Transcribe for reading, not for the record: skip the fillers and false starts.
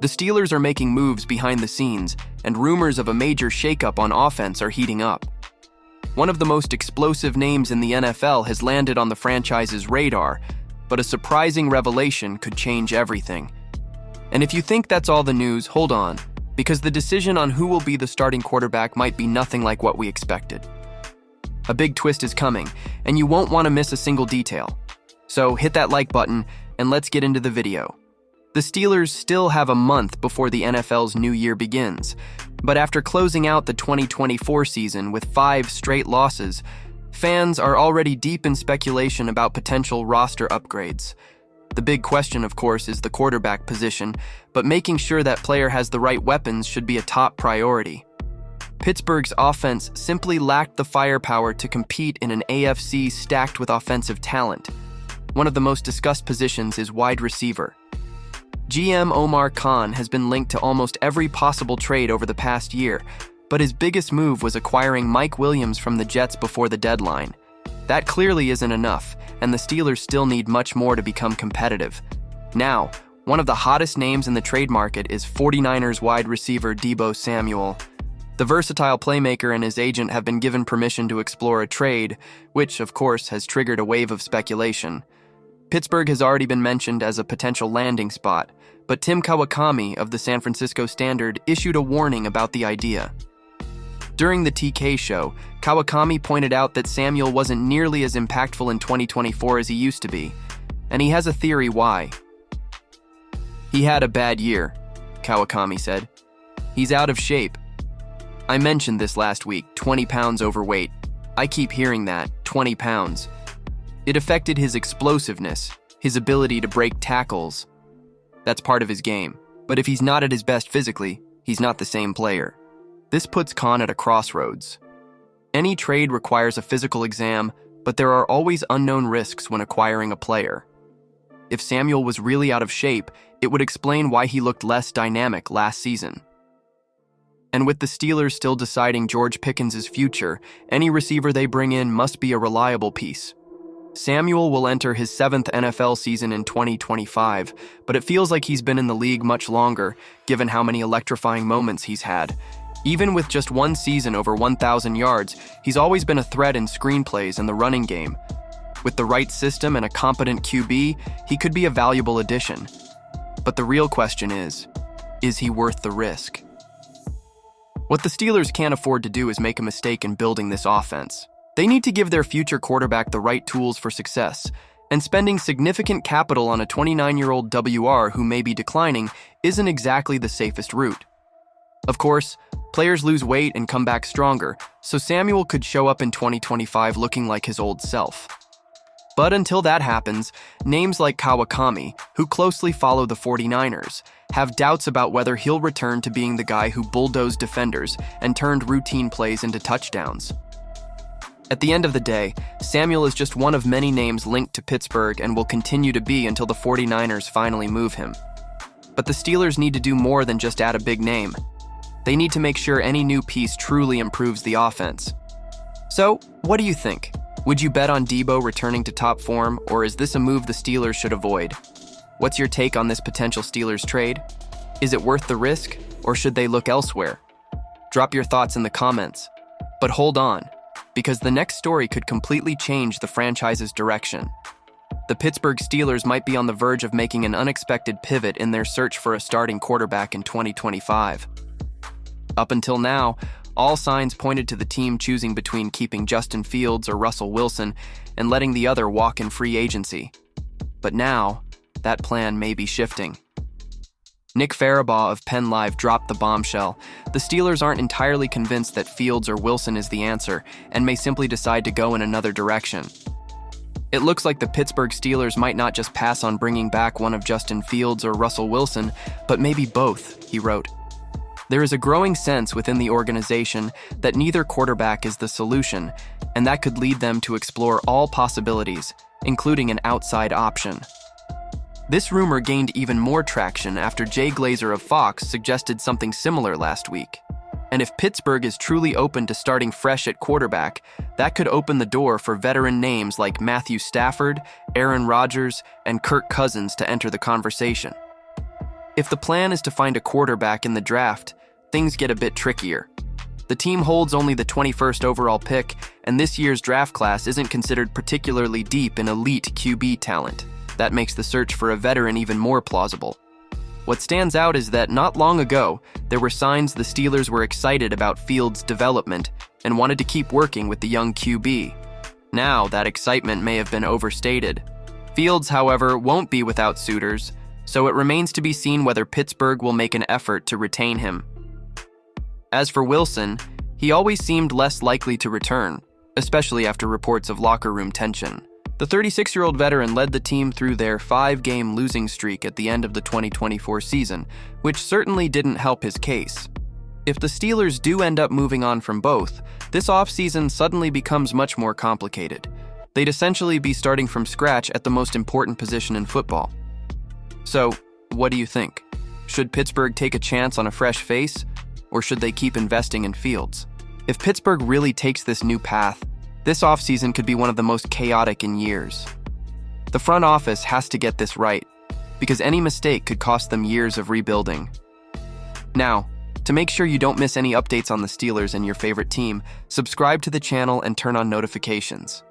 The Steelers are making moves behind the scenes, and rumors of a major shakeup on offense are heating up. One of the most explosive names in the NFL has landed on the franchise's radar, but a surprising revelation could change everything. And if you think that's all the news, hold on, because the decision on who will be the starting quarterback might be nothing like what we expected. A big twist is coming, and you won't want to miss a single detail. So hit that like button, and let's get into the video. The Steelers still have a month before the NFL's new year begins, but after closing out the 2024 season with 5 straight losses, fans are already deep in speculation about potential roster upgrades. The big question, of course, is the quarterback position, but making sure that player has the right weapons should be a top priority. Pittsburgh's offense simply lacked the firepower to compete in an AFC stacked with offensive talent. One of the most discussed positions is wide receiver. GM Omar Khan has been linked to almost every possible trade over the past year, but his biggest move was acquiring Mike Williams from the Jets before the deadline. That clearly isn't enough, and the Steelers still need much more to become competitive. Now, one of the hottest names in the trade market is 49ers wide receiver Deebo Samuel. The versatile playmaker and his agent have been given permission to explore a trade, which, of course, has triggered a wave of speculation. Pittsburgh has already been mentioned as a potential landing spot, but Tim Kawakami of the San Francisco Standard issued a warning about the idea. During the TK show, Kawakami pointed out that Samuel wasn't nearly as impactful in 2024 as he used to be, and he has a theory why. "He had a bad year," Kawakami said. "He's out of shape. I mentioned this last week, 20 pounds overweight. I keep hearing that, 20 pounds. It affected his explosiveness, his ability to break tackles. That's part of his game. But if he's not at his best physically, he's not the same player." This puts Khan at a crossroads. Any trade requires a physical exam, but there are always unknown risks when acquiring a player. If Samuel was really out of shape, it would explain why he looked less dynamic last season. And with the Steelers still deciding George Pickens' future, any receiver they bring in must be a reliable piece. Samuel will enter his 7th NFL season in 2025, but it feels like he's been in the league much longer, given how many electrifying moments he's had. Even with just one season over 1,000 yards, he's always been a threat in screenplays and the running game. With the right system and a competent QB, he could be a valuable addition. But the real question is he worth the risk? What the Steelers can't afford to do is make a mistake in building this offense. They need to give their future quarterback the right tools for success, and spending significant capital on a 29-year-old WR who may be declining isn't exactly the safest route. Of course, players lose weight and come back stronger, so Samuel could show up in 2025 looking like his old self. But until that happens, names like Kawakami, who closely follow the 49ers, have doubts about whether he'll return to being the guy who bulldozed defenders and turned routine plays into touchdowns. At the end of the day, Samuel is just one of many names linked to Pittsburgh and will continue to be until the 49ers finally move him. But the Steelers need to do more than just add a big name. They need to make sure any new piece truly improves the offense. So, what do you think? Would you bet on Deebo returning to top form, or is this a move the Steelers should avoid? What's your take on this potential Steelers trade? Is it worth the risk, or should they look elsewhere? Drop your thoughts in the comments. But hold on, because the next story could completely change the franchise's direction. The Pittsburgh Steelers might be on the verge of making an unexpected pivot in their search for a starting quarterback in 2025. Up until now, all signs pointed to the team choosing between keeping Justin Fields or Russell Wilson and letting the other walk in free agency. But now, that plan may be shifting. Nick Farabaugh of Penn Live dropped the bombshell. The Steelers aren't entirely convinced that Fields or Wilson is the answer and may simply decide to go in another direction. It looks like the Pittsburgh Steelers might not just pass on bringing back one of Justin Fields or Russell Wilson, but maybe both, he wrote. There is a growing sense within the organization that neither quarterback is the solution, and that could lead them to explore all possibilities, including an outside option. This rumor gained even more traction after Jay Glazer of Fox suggested something similar last week. And if Pittsburgh is truly open to starting fresh at quarterback, that could open the door for veteran names like Matthew Stafford, Aaron Rodgers, and Kirk Cousins to enter the conversation. If the plan is to find a quarterback in the draft, things get a bit trickier. The team holds only the 21st overall pick, and this year's draft class isn't considered particularly deep in elite QB talent. That makes the search for a veteran even more plausible. What stands out is that not long ago, there were signs the Steelers were excited about Fields' development and wanted to keep working with the young QB. Now, that excitement may have been overstated. Fields, however, won't be without suitors, so it remains to be seen whether Pittsburgh will make an effort to retain him. As for Wilson, he always seemed less likely to return, especially after reports of locker room tension. The 36-year-old veteran led the team through their 5-game losing streak at the end of the 2024 season, which certainly didn't help his case. If the Steelers do end up moving on from both, this offseason suddenly becomes much more complicated. They'd essentially be starting from scratch at the most important position in football. So, what do you think? Should Pittsburgh take a chance on a fresh face, or should they keep investing in Fields? If Pittsburgh really takes this new path, this offseason could be one of the most chaotic in years. The front office has to get this right, because any mistake could cost them years of rebuilding. Now, to make sure you don't miss any updates on the Steelers and your favorite team, subscribe to the channel and turn on notifications.